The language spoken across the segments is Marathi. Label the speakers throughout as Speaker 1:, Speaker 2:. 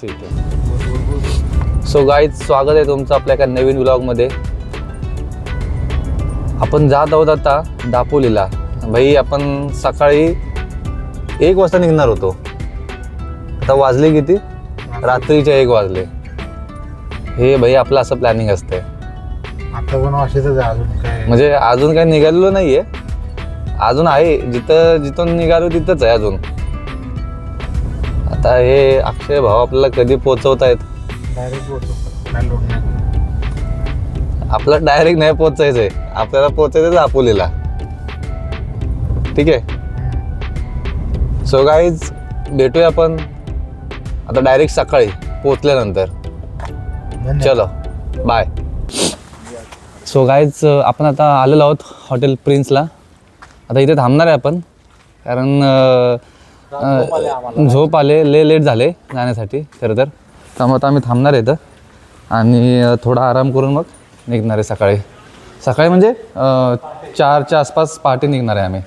Speaker 1: ठीक आहे. सो गाईज, स्वागत आहे तुमचं आपल्या एका नवीन व्लॉगमध्ये. आपण जात आहोत आता दापोलीला. भाई आपण सकाळी 1 वाजता निघणार होतो. आता वाजले किती? रात्रीचे 1 वाजले. हे भाई आपलं असं प्लॅनिंग असतंय.
Speaker 2: आता पण असेच अजून काय
Speaker 1: म्हणजे अजून काही निघालेलो नाहीये. अजून आहे, जिथून निघालो तिथंच आहे अजून. आता हे अक्षय भाऊ आपल्याला कधी पोहोचवतायत.
Speaker 2: डायरेक्ट बोलतो
Speaker 1: आपलं डायरेक्ट नाही पोहोचायचंय, आपल्याला पोहोचायचं दापोलीला. ठीक आहे. सो गाईज, भेटूया आपण आता डायरेक्ट सकाळी पोहोचल्यानंतर. चलो बाय. सो गाईज, आपण आता आलेलो आहोत हॉटेल प्रिन्सला. आता इथे थांबणार आहे आपण, कारण झोप आले, लेट झाले जाण्यासाठी खरं तर. त्यामुळे आता आम्ही थांबणार आहे इथं आणि थोडा आराम करून मग निघणार आहे सकाळी म्हणजे 4च्या आसपास पहाटे निघणार आहे आम्ही.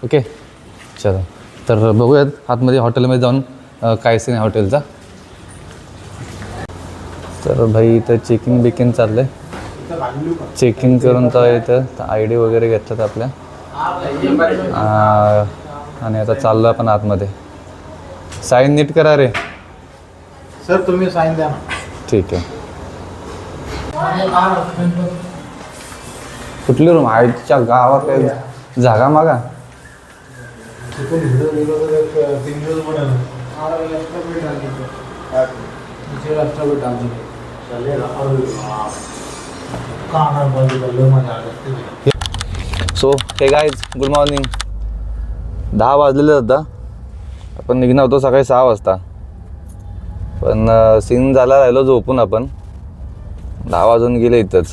Speaker 1: ओके, चलो. तर बघूयात आतमध्ये हॉटेलमध्ये जाऊन काय सीन आहे हॉटेलचा. तर भाई इथं चेकिंग चाललं आहे. चेकिंग करून तर इथं ID वगैरे घेतलं आपल्या. आणि आता चाललो आपण आतमध्ये. साईन नीट करा रे.
Speaker 2: सर तुम्ही साईन द्या ना.
Speaker 1: ठीक आहे. कुठली रूम? आईच्या गावात काही जागा मागा. सो हे गाईज, गुड मॉर्निंग. 10 वाजलेले होता. आपण निघणार होतो सकाळी 6 वाजता, पण सीन झाला, राहिलो झोपून आपण. 10 वाजून गेले इथंच.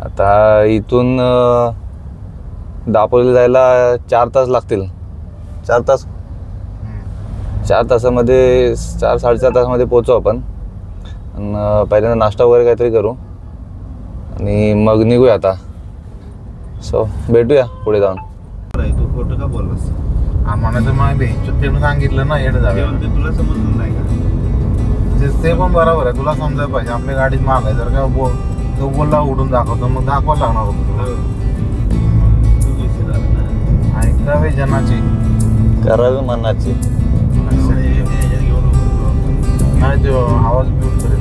Speaker 1: आता इथून दापोलीला जायला 4 तास लागतील. 4 तास, 4 तासामध्ये 4-4.5 तासामध्ये पोहोचू आपण. आणि पहिल्यांदा नाश्ता वगैरे काहीतरी करू आणि मग निघूया आता. सो भेटूया पुढे जाऊन.
Speaker 2: तू खोटं का बोललास? आम्हाला तर माहिती आहे, सांगितलं ना येडं जावे. तुला समजलं नाही का? ते पण बरोबर आहे, तुला समजायला पाहिजे. आपल्या गाडीत माग आहे, जर का तो बोलला उडून दाखवतो, मग दाखवायला लागणार होतं तुला. ऐकावे जनाची,
Speaker 1: करावे मनाची.
Speaker 2: नाही तो आवाज म्यूट करेल.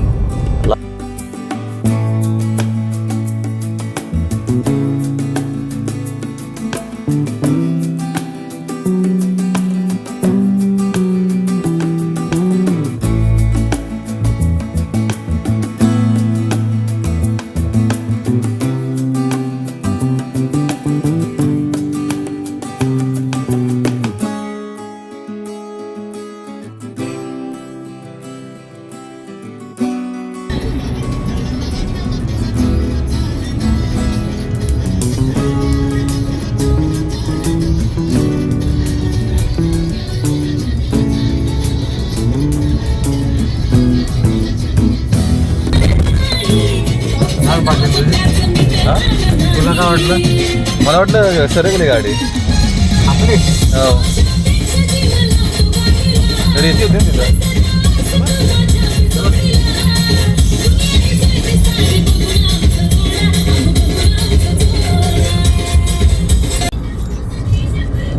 Speaker 2: तुला काय वाटलं?
Speaker 1: मला वाटलं सरकली गाडी.
Speaker 2: आपली
Speaker 1: हो, तरी येते होते तिथं.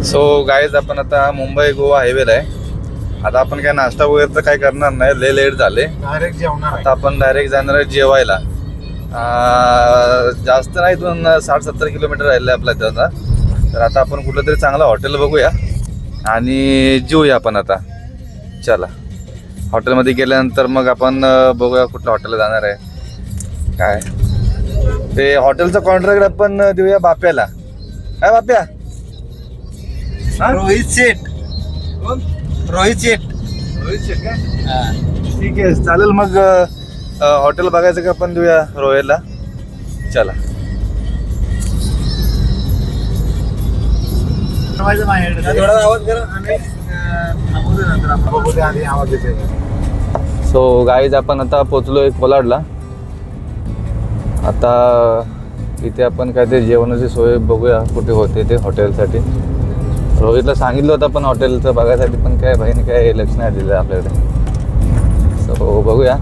Speaker 1: सो गाईज, आपण आता मुंबई गोवा हायवेला आहे. आता आपण काय नाश्ता वगैरे तर काय करणार नाही, लेट झाले.
Speaker 2: डायरेक्ट जेवणार.
Speaker 1: आता आपण डायरेक्ट जाणार आहे जेवायला. जास्त नाही, इथून 60-70 किलोमीटर राहिलं आहे आपल्या इथं. तर आता आपण कुठलं तरी चांगलं हॉटेल बघूया आणि जेऊया आपण आता. चला, हॉटेलमध्ये गेल्यानंतर मग आपण बघूया कुठल्या हॉटेलला जाणार आहे. काय ते हॉटेलचं कॉन्ट्रॅक्ट आपण देऊया बाप्याला. काय बाप्या?
Speaker 2: रोहित शेठ.
Speaker 1: काय? ठीक आहे, चालेल. मग हॉटेल बघायचं का आपण देऊया रोहितला. चला. सो गाईज, आपण आता पोचलोय कोलाडला. आता इथे आपण काहीतरी जेवणाची सोय बघूया कुठे होते ते हॉटेलसाठी. रोहितला सांगितलं होतं पण हॉटेलचं बघायसाठी, पण काय भाईने काय लक्ष नाही दिलं आपल्याकडे. सो बघूया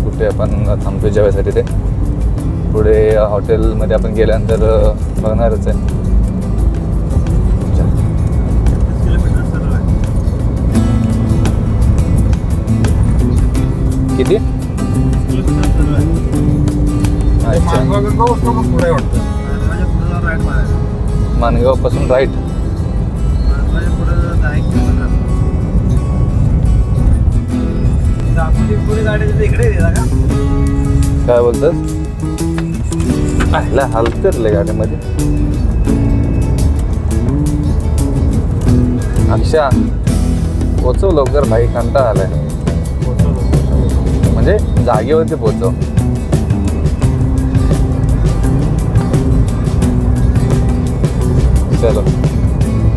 Speaker 1: कुठे आपण थांबतो जेवायसाठी. ते पुढे हॉटेलमध्ये आपण गेल्यानंतर बघणारच आहे. किती? अच्छा,
Speaker 2: पुढे वाटतं
Speaker 1: मानगाव पासून राईट. काय बोलतात? हालत करले गाडीमध्ये. अक्षा पोचव लवकर भाई, कंटाळा आलाय. म्हणजे जागेवरती पोचव. चलो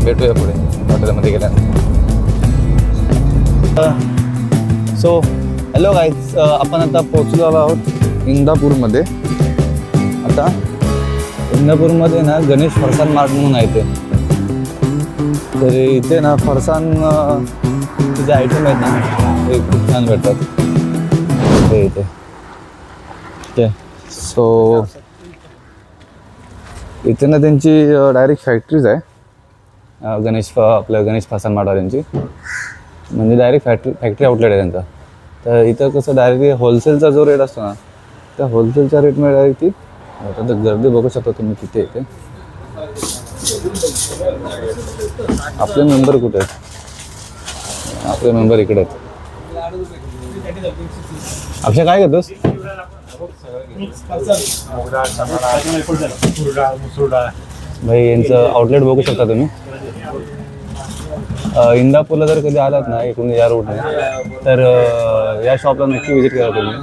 Speaker 1: भेटूया पुढे हॉटेलमध्ये गेल्यानंतर. सो हॅलो गाईज, आपण आता पोचलो आहोत इंदापूरमध्ये. आता इंदापूरमध्ये ना गणेश फरसान मार्ट म्हणून आहे ते. तर इथे ना फरसान जे आयटम आहेत ना ते खूप छान भेटतात ते इथे. ते सो इथे ना त्यांची डायरेक्ट फॅक्टरीज आहे आपल्या गणेश फरसान मार्टवाल्यांची. म्हणजे डायरेक्ट फॅक्टरी आउटलेट आहे त्यांचा. तर इथं कसं डायरेक्टली होलसेलचा जो रेट असतो ना त्या होलसेलच्या रेटमध्ये डायरेक्ट ती आता गर्दी बघू शकता तुम्ही किती येते. आपले मेंबर कुठे आहेत? आपले मेंबर इकडे आहेत. अक्षय काय घेतोस? भाई यांचं आउटलेट बघू शकता तुम्ही. इंदापूरला जर कधी आलात ना इकडून या रोडने तर या शॉपला नक्की विजिट करा तुम्ही.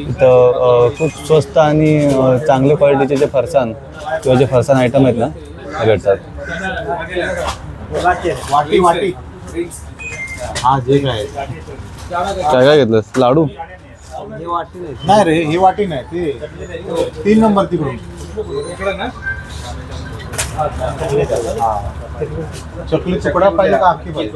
Speaker 1: इथं खूप स्वस्त आणि चांगल्या क्वालिटीचे जे फरसान किंवा जे फरसान आयटम आहेत ना ते भेटतात. काय काय घेतलं? लाडू
Speaker 2: नाही रे, ही वाटी नाही, ते 3 नंबर तिकडून चॉकलेट तुकडा पाहिजे का अख्खी पाहिजे?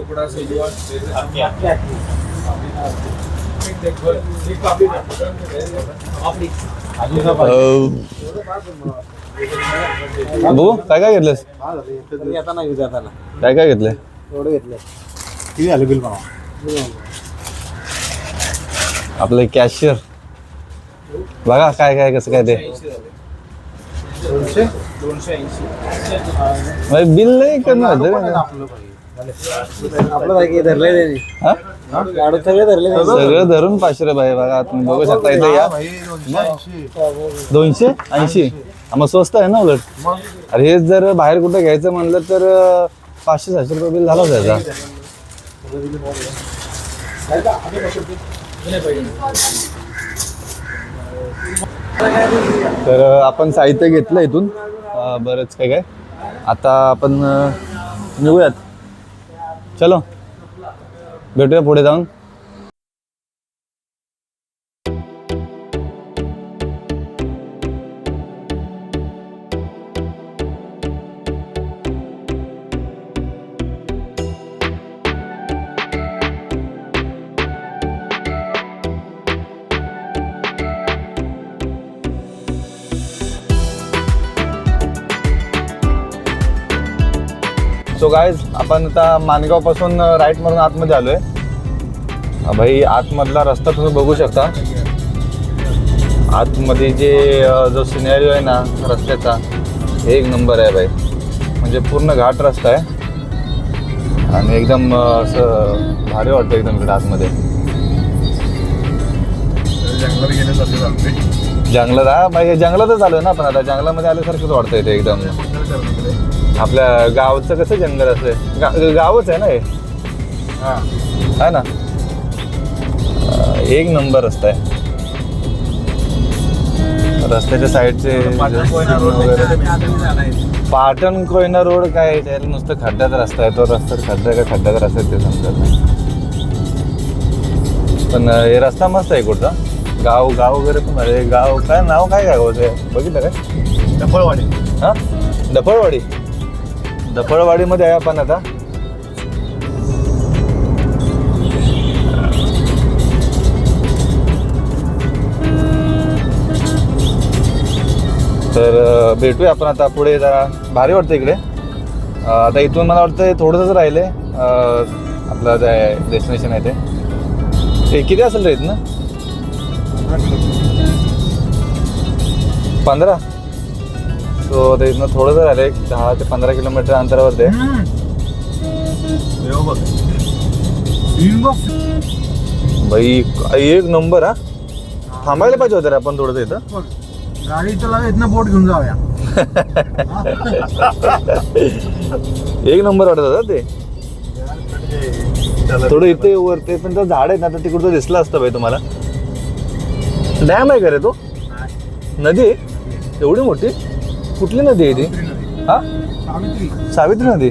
Speaker 1: बघू काय काय घेतलंस? काय काय घेतलंय?
Speaker 2: किती झालं बिल बनवा?
Speaker 1: आपलं कॅशियर बघा काय काय कसं काय ते.
Speaker 2: 280
Speaker 1: बिल नाही करणार सगळं धरून 500 रुपये. बघा तुम्ही बघू शकता इथे या. 280 मग स्वस्त आहे ना उलट. अरे हे जर बाहेर कुठं घ्यायचं म्हणलं तर 500-700 रुपये बिल झाला त्याचा. तर आपण साहित्य घेतलं इथून बरंच काय काय. आता आपण निघूयात. चलो भेटूया पुढे जाऊन. सो गाईज आपण आता मानगाव पासून राईट मारून आतमध्ये आलोय. भाई आतमधला रस्ता तुम्ही बघू शकता. आतमध्ये जो सिनेरिओ आहे ना रस्त्याचा एक नंबर आहे भाई. म्हणजे पूर्ण घाट रस्ता आहे आणि एकदम असं भारी वाटतं एकदम इकडे आतमध्ये.
Speaker 2: जंगलात गेले
Speaker 1: जंगलात हा भाई जंगलातच आलोय ना आपण. आता जंगलामध्ये आल्यासारखंच वाटतं इथे एकदम. आपल्या गावचं कसं जंगल असं गावच आहे ना हे. आहे ना. एक नंबर रस्ता आहे. रस्त्याच्या साईडचे पाटण कोयना रोड काय त्याला नुसतं खड्ड्याचा रस्ता आहे. तो रस्ता खड्डा का खड्ड्याचा रस्ता आहे ते समजत नाही. पण हे रस्ता मस्त आहे. कुठचा गाव वगैरे पण आहे. गाव काय नाव काय गावाचं बघितलं काय?
Speaker 2: डफळवाडी.
Speaker 1: हां डफळवाडी. डफळवाडीमध्ये आहे आपण आता. तर भेटूया आपण आता पुढे. जरा भारी वाटतं इकडे. आता इथून मला वाटतं थोडंसंच राहिले आपलं जे डेस्टिनेशन आहे ते किती असेल रे इथनं? 15. सो ते इथनं थोडंसं राहिलं, 10 ते 15 किलोमीटर अंतरावर ते. भाई एक नंबर. हा थांबायला पाहिजे होतं रे आपण थोडंसं इथं.
Speaker 2: गाडी चला इथनं बोट घेऊन जाऊया.
Speaker 1: एक नंबर वाटत होता ते. थोडं इथे वरते पण तर झाड आहेत ना, तर तिकडचं दिसलं असतं भाई तुम्हाला. डॅम आहे का रे तो? नदी आहे एवढी मोठी? कुठली नदी आहे ती? हा सावित्री नदी.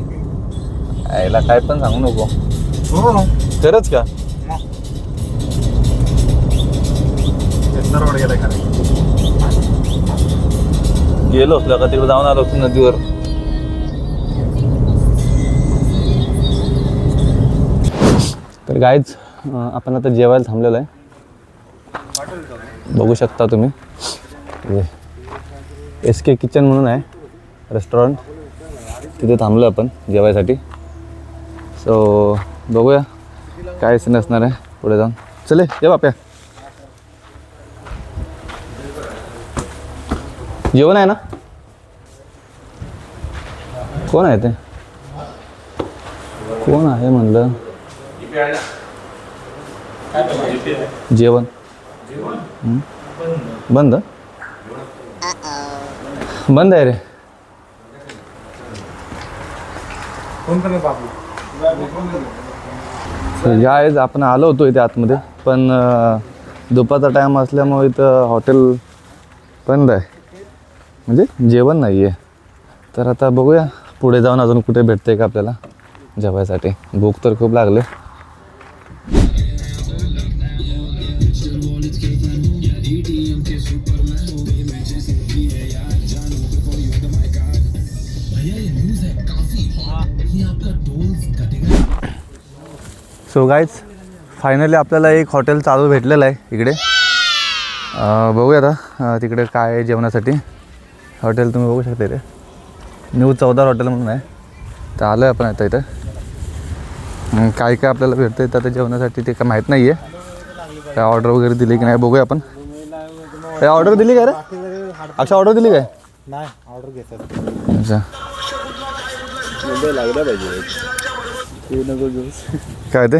Speaker 1: याला काय पण सांगू नको.
Speaker 2: हो
Speaker 1: खरंच का? गेलो असलो का तिकडे जाऊन आलो असतो नदीवर. तर गाईज आपण आता जेवायला थांबलेलो आहे. बघू शकता तुम्ही SK किचन म्हणून आहे रेस्टॉरंट, तिथे थांबलो आपण जेवायसाठी. सो बघूया काय सीन असणार आहे पुढे जाऊन. चले ये बाप्या. जेवण आहे ना? कोण आहे ते? कोण आहे म्हणलं? जेवण बंद. बंद आहे रे. गाईज आपण आलो होतो इथे आतमध्ये, पण दुपारचा टाईम असल्यामुळे इथं हॉटेल बंद आहे, म्हणजे जेवण नाही आहे. तर आता बघूया पुढे जाऊन अजून कुठे भेटते का आपल्याला जेवायसाठी. भूक तर खूप लागले. सो गाईज फायनली आपल्याला एक हॉटेल चालू भेटलेलं आहे इकडे. बघूया आता तिकडे काय आहे जेवणासाठी. हॉटेल तुम्ही बघू शकता इथे न्यू 14 हॉटेल म्हणून आहे. तर आलो आहे आपण आता इथं. काय काय आपल्याला भेटतं इथं आता जेवणासाठी ते काय माहीत नाही आहे. काय ऑर्डर वगैरे दिली की नाही बघूया आपण. काय ऑर्डर दिली काय रे? अच्छा ऑर्डर दिली काय?
Speaker 2: नाही ऑर्डर घेतात.
Speaker 1: अच्छा काय ते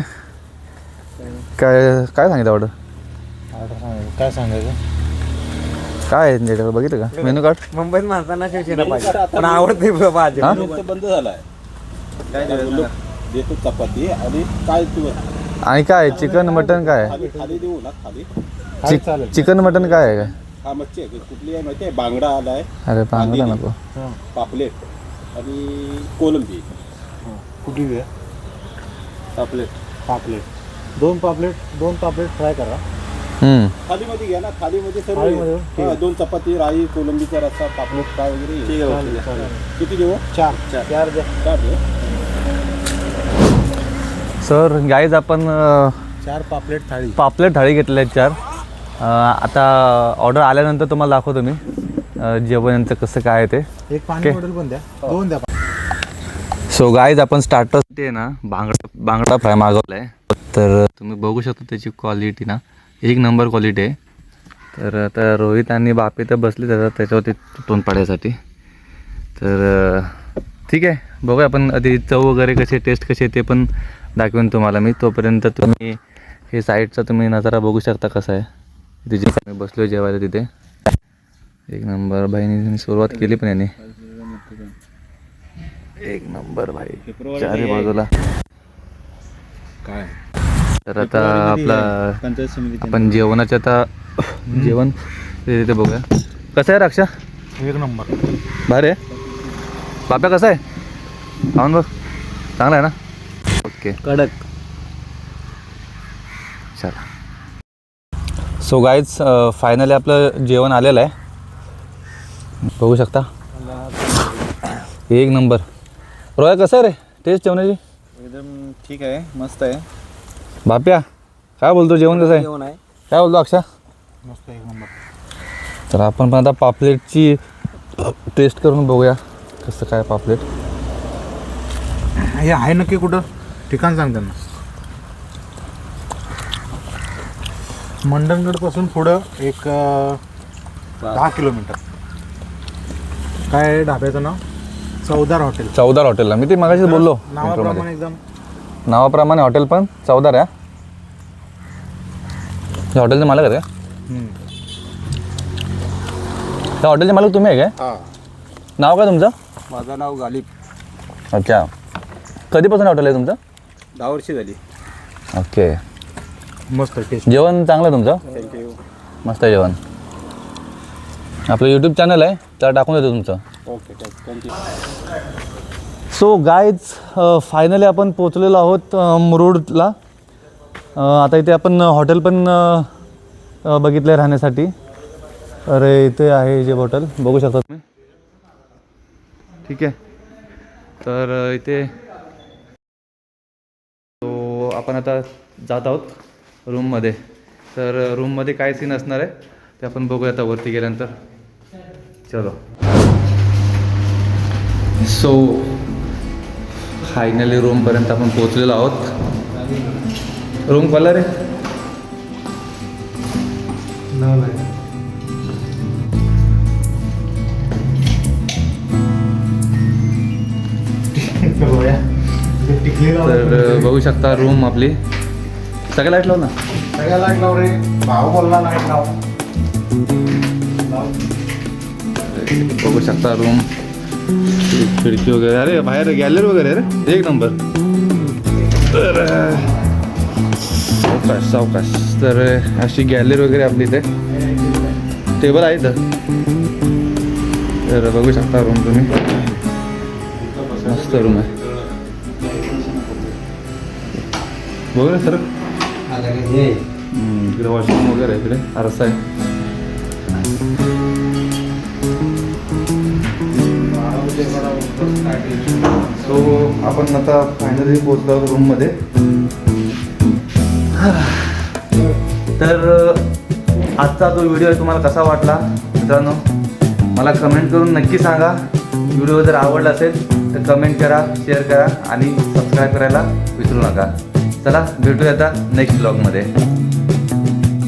Speaker 1: काय काय सांगितलं ऑर्डर?
Speaker 2: काय सांगायचं?
Speaker 1: काय आहे त्यांच्याकडे बघितलं का मेनू कार्ड?
Speaker 3: मुंबईत माणसांना शिवसेना पाहिजे पण आवडते भाजी.
Speaker 4: बंद झालाय. काय देतो चपाती आणि काय तू
Speaker 1: आणि काय चिकन मटन काय आहे?
Speaker 4: खाली देऊ ना खाली.
Speaker 1: चिकन मटन काय आहे काय?
Speaker 4: हा मच्छी आहे कुठली आहे माहिती आहे? बांगडा आलाय,
Speaker 1: अरे पांगला नको.
Speaker 4: पापलेट आणि कोलंबी.
Speaker 2: कुठली घे?
Speaker 4: पापलेट
Speaker 2: पापलेट. दोन पापलेट फ्राय करा.
Speaker 4: थालीमध्ये घ्या ना. थालीमध्ये सर्व
Speaker 2: थालीमध्ये,
Speaker 4: आहे.
Speaker 2: ठीक आहे.
Speaker 4: 2 चपाती, राई, कोलंबीचा रस्सा, पापलेट फ्राय वगैरे येईल. किती देऊ?
Speaker 2: 4 द्या.
Speaker 4: 4 देऊ.
Speaker 1: सर गाईज आपण
Speaker 2: 4 पापलेट थाळी.
Speaker 1: पापलेट थाळी घेतल्या आहेत 4. आता ऑर्डर आल्यानंतर तुम्हाला दाखवतो मी जेवण यांचं कसं काय आहे ते.
Speaker 2: एक पाणी बॉटल पण द्या. 2 द्या.
Speaker 1: सो गाईज आपण स्टार्टरसाठी आहे ना बांगडा फ्राय मागवला आहे. तर तुम्ही बघू शकता त्याची क्वालिटी ना एक नंबर क्वालिटी आहे. तर आता रोहित आणि बापी तर बसले त्याच्यावरती तोंड पाड्यासाठी. तर ठीक आहे बघूया आपण आधी चव वगैरे कसे टेस्ट कसे ते पण दाखवेन तुम्हाला मी. तोपर्यंत तुम्ही हे साईडचा तुम्ही नजारा बघू शकता कसा आहे. तिथे मी बसलो जेवायला तिथे. एक नंबर भाईने सुरुवात केली पण याने. एक नंबर भाई चारी बाजूला.
Speaker 4: काय
Speaker 1: तर आता आपला आपण जेवणाचे आता जेवण तिथे बघूया कसं आहे. रक्षा
Speaker 2: एक नंबर
Speaker 1: भारी आहे. बाप्या कसं आहे? खाऊन बघ चांगला आहे ना. ओके
Speaker 3: कडक.
Speaker 1: चला. सो गाईज फायनली आपलं जेवण आलेलं आहे. बघू शकता एक नंबर. रोया कसं आहे रे टेस्ट जेवणाची?
Speaker 3: एकदम ठीक आहे मस्त आहे.
Speaker 1: बाप्या काय बोलतो जेवण कसं आहे?
Speaker 3: जेवण आहे
Speaker 1: काय बोलतो अक्षा?
Speaker 2: मस्त एक नंबर.
Speaker 1: तर आपण पण आता पापलेटची टेस्ट करून बघूया कसं काय पापलेट.
Speaker 2: हे आहे नक्की कुठं ठिकाण सांग त्यांना. मंडणगडपासून पुढं एक 10 किलोमीटर. काय आहे ढाब्याचं नाव? चौदार हॉटेल.
Speaker 1: चौदार हॉटेलला मी ते मगाशीच बोललो
Speaker 2: नावाप्रमाणे एकदम.
Speaker 1: नावाप्रमाणे हॉटेल पण चौदार आहे. या हॉटेलचे मालक आहे का? त्या हॉटेलचे मालक तुम्ही आहे काय? नाव काय तुमचं?
Speaker 4: माझं नाव गालिब.
Speaker 1: अच्छा. कधीपासून हॉटेल आहे तुमचं?
Speaker 4: 10 वर्षे झाली.
Speaker 1: ओके.
Speaker 2: मस्त टेस्ट.
Speaker 1: जेवण चांगलं आहे तुमचं?
Speaker 4: थँक्यू.
Speaker 1: मस्त आहे जेवण. आपलं यूट्यूब चॅनल आहे त्याला टाकून देतो तुमचं.
Speaker 4: Okay thank you.
Speaker 1: So guys finally आपण पोचलेलो आहोत मुरुडला. आता इथे आपण हॉटेल पण बघितलं आहे राहण्यासाठी. अरे इथे आहे जे हॉटेल बघू शकता तुम्ही. ठीक आहे. तर इथे तो आपण आता जात आहोत रूममध्ये. तर रूममध्ये काय सीन असणार आहे ते आपण बघूया आता वरती गेल्यानंतर. चलो. सो फायनली रूमपर्यंत आपण पोचलेलो आहोत. रूम कलर आहे तर बघू शकता रूम आपली. सगळ्या लाईट लाव ना.
Speaker 2: सगळ्या लाईट लाव रे. भाऊ बोलला लाईट लाव.
Speaker 1: बघू शकता रूम. खिडकी वगैरे. अरे बाहेर गॅलरी वगैरे रे एक नंबर. तर सावकाश. तर अशी गॅलरी वगैरे आपली इथे. टेबल आहे इथं. तर बघू शकता रूम तुम्ही. मस्त रूम आहे. बघू ना सर. इकडे वॉशरूम वगैरे आहे. इकडे आरसा आहे. सो आपण आता फायनली पोहोचलो रूममध्ये. तर आजचा जो व्हिडिओ आहे तुम्हाला कसा वाटला मित्रांनो मला कमेंट करून नक्की सांगा. व्हिडिओ जर आवडला असेल तर कमेंट करा, शेअर करा आणि सबस्क्राईब करायला विसरू नका. चला भेटूया आता नेक्स्ट ब्लॉगमध्ये.